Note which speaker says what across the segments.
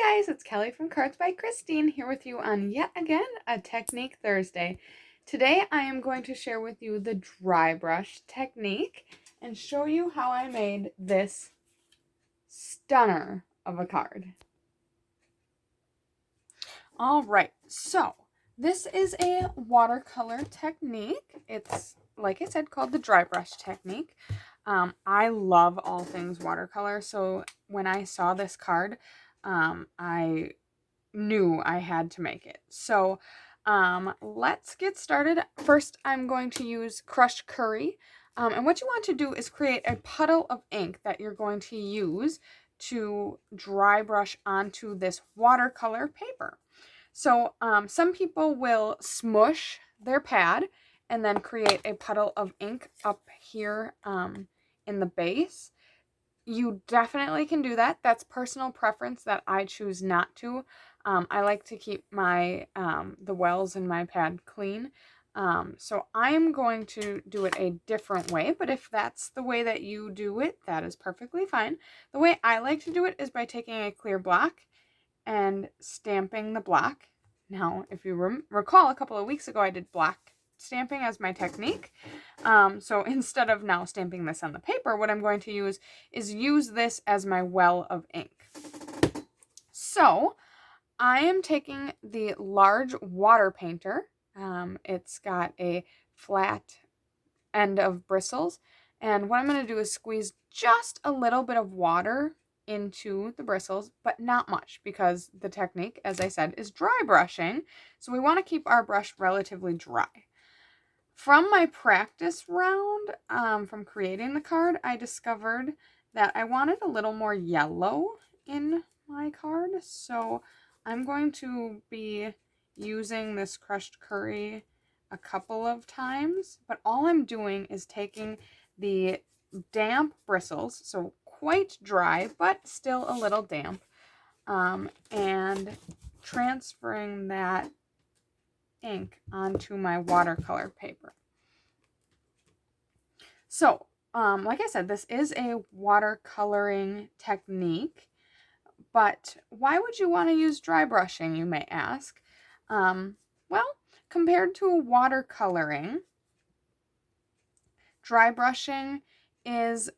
Speaker 1: Hi guys, it's Kelly from Cards by Christine here with you on yet again a Technique Thursday. Today I am going to share with you the dry brush technique and show you how I made this stunner of a card. Alright, so this is a watercolor technique. It's, like I said, called the dry brush technique. I love all things watercolor, so when I saw this card, I knew I had to make it. So let's get started. First, I'm going to use crushed curry. And what you want to do is create a puddle of ink that you're going to use to dry brush onto this watercolor paper. So some people will smush their pad and then create a puddle of ink up here in the base. You definitely can do that. That's personal preference that I choose not to. I like to keep my the wells in my pad clean. So I'm going to do it a different way, but if that's the way that you do it, that is perfectly fine. The way I like to do it is by taking a clear block and stamping the block. Now, if you recall, a couple of weeks ago I did black stamping as my technique. So instead of now stamping this on the paper, what I'm going to use is use this as my well of ink. So I am taking the large water painter. It's got a flat end of bristles. And what I'm going to do is squeeze just a little bit of water into the bristles, but not much, because the technique, as I said, is dry brushing. So we want to keep our brush relatively dry. From my practice round, from creating the card, I discovered that I wanted a little more yellow in my card. So I'm going to be using this crushed curry a couple of times, but all I'm doing is taking the damp bristles, so quite dry, but still a little damp, and transferring that ink onto my watercolor paper. So, like I said, this is a watercoloring technique, but why would you want to use dry brushing, you may ask? Well, compared to watercoloring, dry brushing is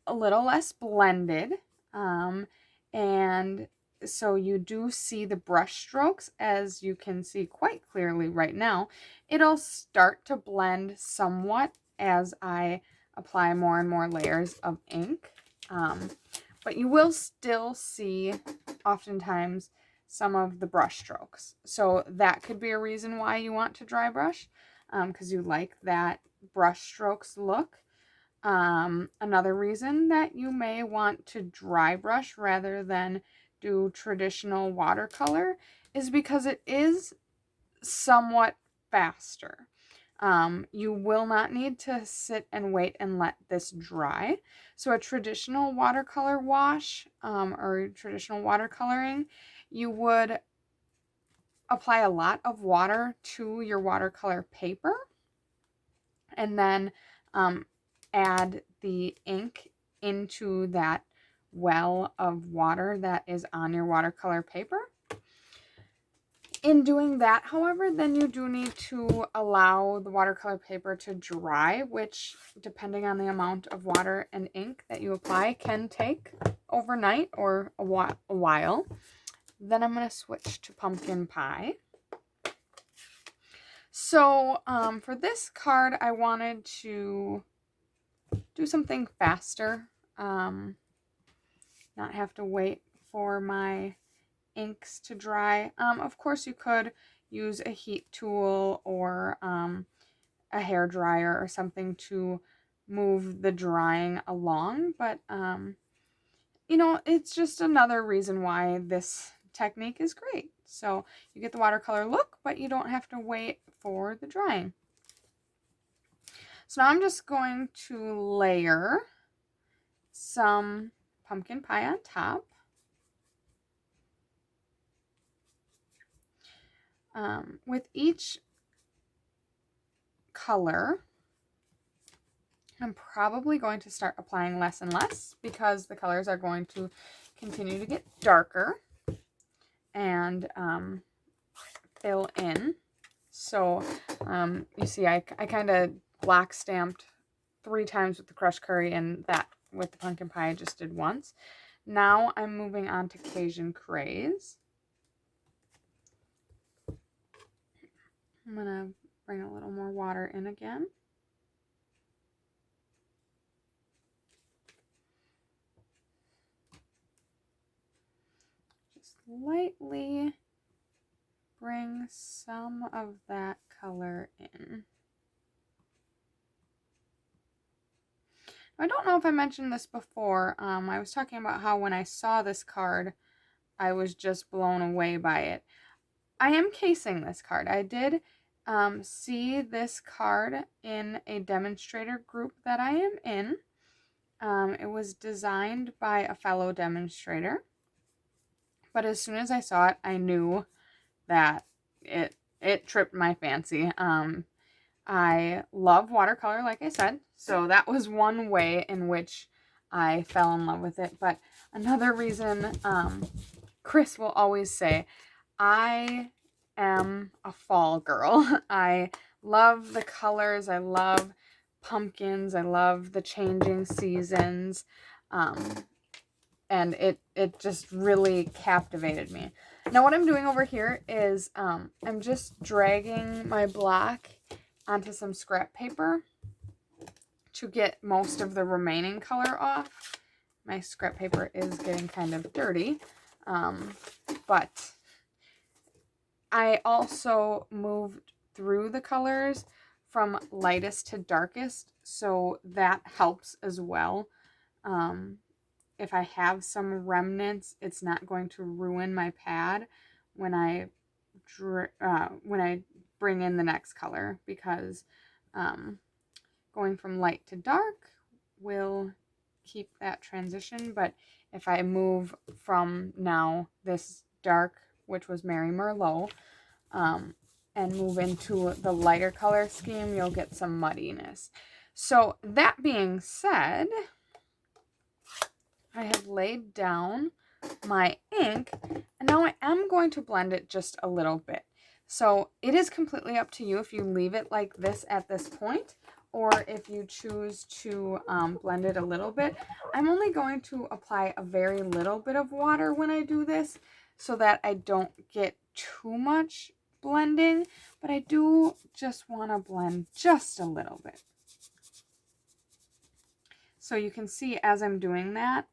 Speaker 1: a little less blended, and so you do see the brush strokes, as you can see quite clearly right now. It'll start to blend somewhat as I apply more and more layers of ink, but you will still see oftentimes some of the brush strokes. So that could be a reason why you want to dry brush, because you like that brush strokes look. Another reason that you may want to dry brush rather than do traditional watercolor is because it is somewhat faster. You will not need to sit and wait and let this dry. So a traditional watercolor wash, or traditional watercoloring, you would apply a lot of water to your watercolor paper and then add the ink into that well of water that is on your watercolor paper. In doing that, however, then you do need to allow the watercolor paper to dry, which, depending on the amount of water and ink that you apply, can take overnight or a while. Then I'm going to switch to pumpkin pie. So for this card, I wanted to do something faster, not have to wait for my inks to dry. Of course, you could use a heat tool or a hair dryer or something to move the drying along, but you know, it's just another reason why this technique is great. So you get the watercolor look, but you don't have to wait for the drying. So now I'm just going to layer some pumpkin pie on top. With each color, I'm probably going to start applying less and less because the colors are going to continue to get darker. and fill in. So you see I kind of black stamped 3 times with the crushed curry, and that with the pumpkin pie I just did once. Now I'm moving on to Cajun Craze. I'm going to bring a little more water in again. Just lightly bring some of that color in. I don't know if I mentioned this before. I was talking about how when I saw this card, I was just blown away by it. I am casing this card. I did see this card in a demonstrator group that I am in. It was designed by a fellow demonstrator. But as soon as I saw it, I knew that it tripped my fancy. I love watercolor, like I said, so that was one way in which I fell in love with it. But another reason, Chris will always say, I am a fall girl. I love the colors. I love pumpkins. I love the changing seasons. And it just really captivated me. Now what I'm doing over here is I'm just dragging my black onto some scrap paper to get most of the remaining color off. My scrap paper is getting kind of dirty, but I also moved through the colors from lightest to darkest, so that helps as well. If I have some remnants, it's not going to ruin my pad when I bring in the next color, because going from light to dark will keep that transition. But if I move from now this dark, which was Mary Merlot, and move into the lighter color scheme, you'll get some muddiness. So that being said, I have laid down my ink, and now I am going to blend it just a little bit. So it is completely up to you if you leave it like this at this point, or if you choose to blend it a little bit. I'm only going to apply a very little bit of water when I do this, so that I don't get too much blending, but I do just want to blend just a little bit. So you can see as I'm doing that,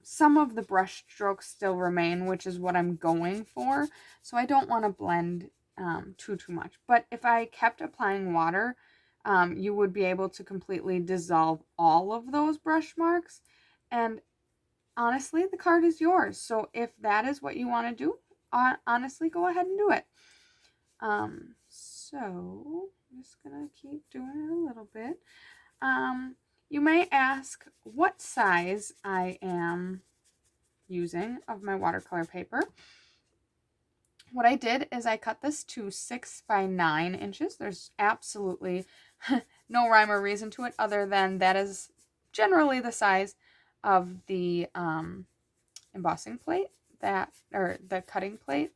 Speaker 1: some of the brush strokes still remain, which is what I'm going for. So I don't want to blend too much. But if I kept applying water, you would be able to completely dissolve all of those brush marks. And honestly, the card is yours. So if that is what you want to do, honestly, go ahead and do it. So I'm just going to keep doing it a little bit. You may ask what size I am using of my watercolor paper. What I did is I cut this to 6 by 9 inches. There's absolutely no rhyme or reason to it other than that is generally the size of the embossing plate, or the cutting plate,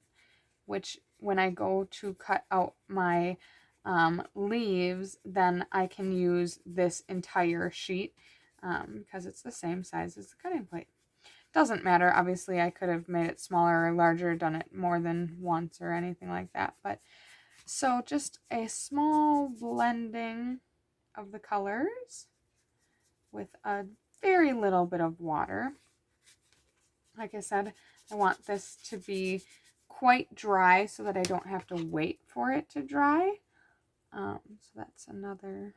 Speaker 1: which when I go to cut out my leaves, then I can use this entire sheet because it's the same size as the cutting plate. Doesn't matter, obviously I could have made it smaller or larger, done it more than once or anything like that, but so just a small blending of the colors with a very little bit of water. Like I said, I want this to be quite dry so that I don't have to wait for it to dry. So that's another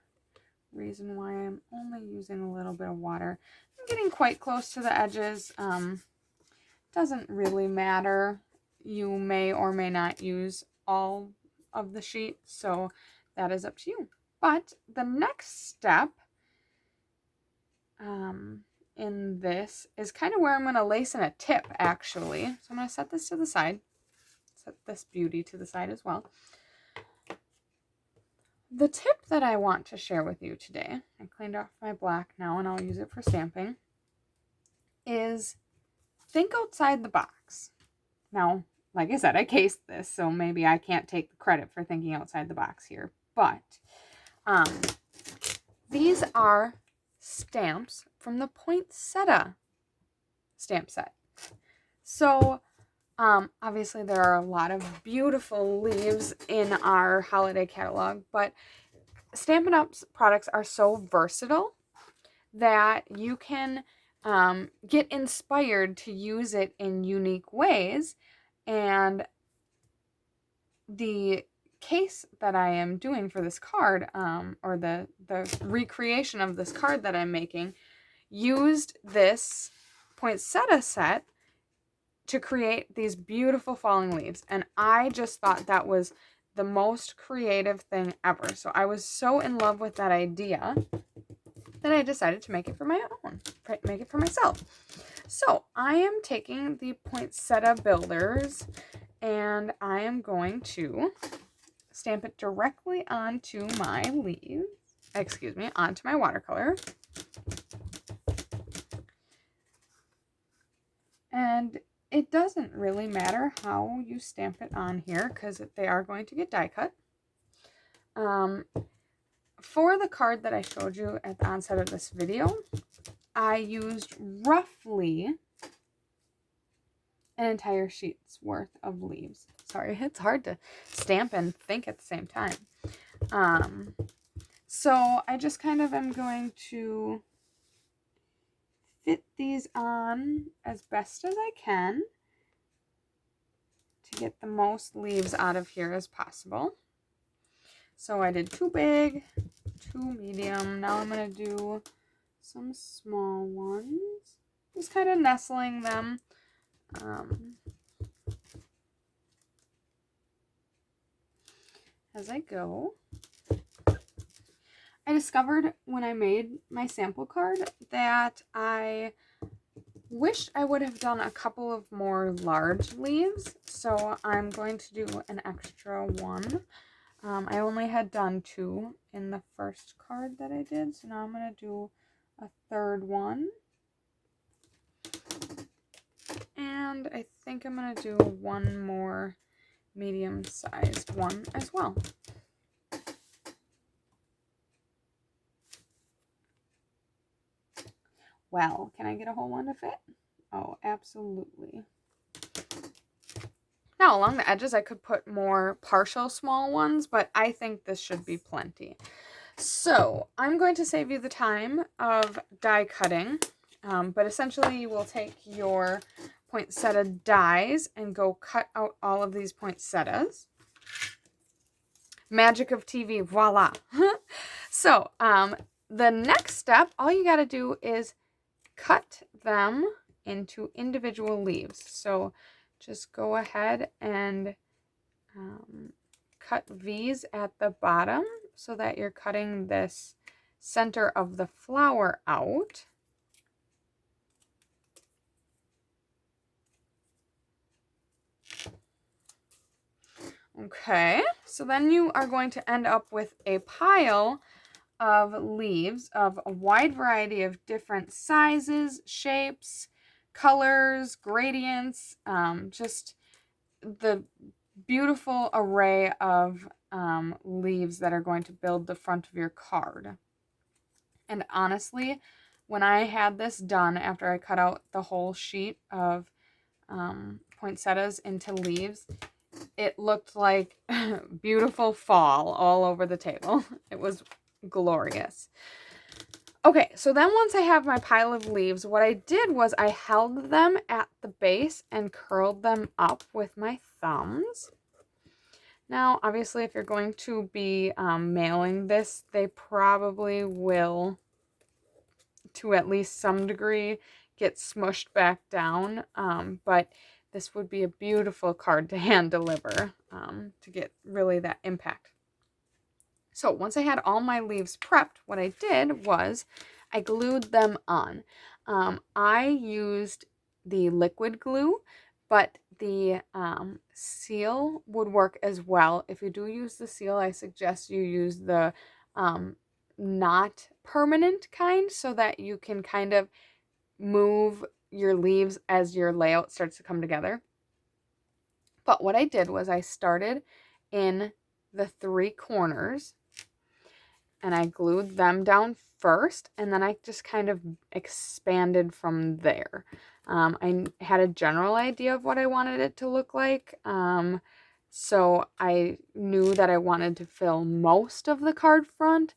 Speaker 1: reason why I'm only using a little bit of water. I'm getting quite close to the edges. Doesn't really matter. You may or may not use all of the sheet, so that is up to you. But the next step in this is kind of where I'm going to lace in a tip, actually. So I'm going to set this to the side. Set this beauty to the side as well. The tip that I want to share with you today, I cleaned off my black now and I'll use it for stamping, is think outside the box. Now, like I said, I cased this, so maybe I can't take the credit for thinking outside the box here. But these are stamps from the Poinsettia stamp set. So obviously there are a lot of beautiful leaves in our holiday catalog, but Stampin' Up's products are so versatile that you can get inspired to use it in unique ways. And the case that I am doing for this card, or the recreation of this card that I'm making, used this poinsettia set to create these beautiful falling leaves. And I just thought that was the most creative thing ever. So I was so in love with that idea that I decided to make it for my own, make it for myself. So I am taking the Poinsettia Builders and I am going to stamp it directly onto my leaves, onto my watercolor. And it doesn't really matter how you stamp it on here because they are going to get die cut. For the card that I showed you at the onset of this video, I used roughly an entire sheet's worth of leaves. Sorry, it's hard to stamp and think at the same time. So I just kind of am going to fit these on as best as I can to get the most leaves out of here as possible. So I did 2 big, 2 medium. Now I'm going to do some small ones. Just kind of nestling them. As I go. I discovered when I made my sample card that I wished I would have done a couple of more large leaves, so I'm going to do an extra one. I only had done 2 in the first card that I did, so now I'm going to do a third one. And I think I'm going to do one more medium-sized one as well. Well, can I get a whole one to fit? Oh, absolutely. Now, along the edges, I could put more partial small ones, but I think this should be plenty. So, I'm going to save you the time of die cutting, but essentially you will take your poinsettia dies and go cut out all of these poinsettias. Magic of TV, voila. So, the next step, all you got to do is cut them into individual leaves. So just go ahead and cut V's at the bottom so that you're cutting this center of the flower out. Okay, so then you are going to end up with a pile of leaves of a wide variety of different sizes, shapes, colors, gradients, just the beautiful array of leaves that are going to build the front of your card. And honestly, when I had this done after I cut out the whole sheet of poinsettias into leaves, it looked like beautiful fall all over the table. It was glorious. Okay, so then once I have my pile of leaves, what I did was I held them at the base and curled them up with my thumbs. Now, obviously, if you're going to be mailing this, they probably will, to at least some degree, get smushed back down, but this would be a beautiful card to hand deliver to get really that impact. So once I had all my leaves prepped, what I did was I glued them on. I used the liquid glue, but the seal would work as well. If you do use the seal, I suggest you use the not permanent kind so that you can kind of move your leaves as your layout starts to come together. But what I did was I started in the 3 corners and I glued them down first, and then I just kind of expanded from there. I had a general idea of what I wanted it to look like, so I knew that I wanted to fill most of the card front,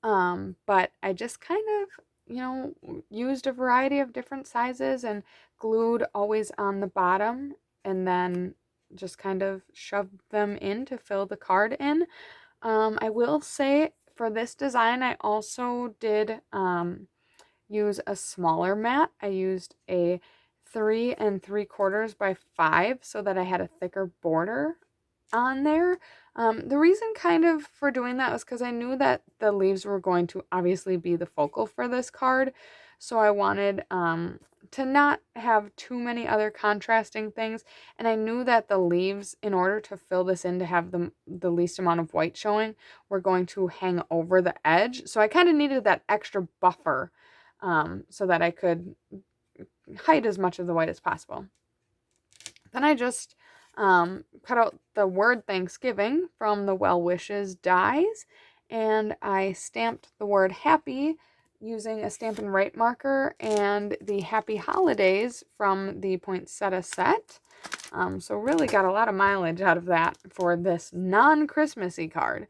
Speaker 1: but I just kind of, used a variety of different sizes and glued always on the bottom, and then just kind of shoved them in to fill the card in. I will say for this design, I also did use a smaller mat. I used a 3 3/4 by 5 so that I had a thicker border on there. The reason kind of for doing that was because I knew that the leaves were going to obviously be the focal for this card. So I wanted to not have too many other contrasting things. And I knew that the leaves, in order to fill this in to have the least amount of white showing, were going to hang over the edge. So I kind of needed that extra buffer so that I could hide as much of the white as possible. Then I just cut out the word Thanksgiving from the Well Wishes dies, and I stamped the word happy using a Stampin' Right marker and the Happy Holidays from the Poinsettia set. So really got a lot of mileage out of that for this non-Christmassy card.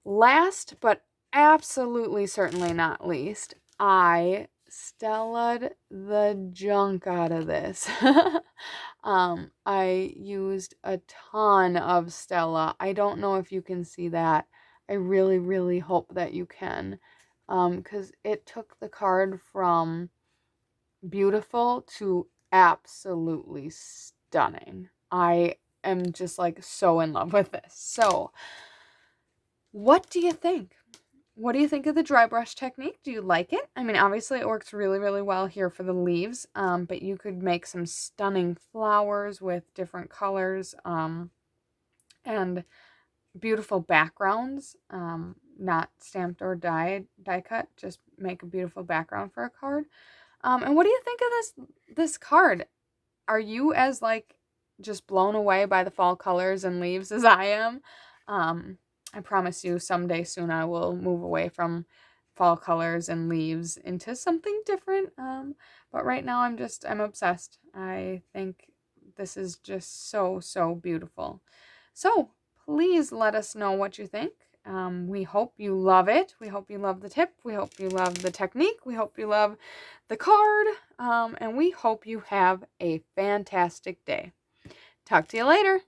Speaker 1: Last, but absolutely certainly not least, I Stella'd the junk out of this. I used a ton of Stella. I don't know if you can see that. I really, really hope that you can. Because it took the card from beautiful to absolutely stunning. I am just like so in love with this. So, what do you think? What do you think of the dry brush technique? Do you like it? I mean, obviously it works really, really well here for the leaves, but you could make some stunning flowers with different colors and beautiful backgrounds, not stamped or die cut, just make a beautiful background for a card. And what do you think of this card? Are you as like just blown away by the fall colors and leaves as I am? I promise you someday soon I will move away from fall colors and leaves into something different. But right now I'm obsessed. I think this is just so, so beautiful. So please let us know what you think. We hope you love it. We hope you love the tip. We hope you love the technique. We hope you love the card. And we hope you have a fantastic day. Talk to you later.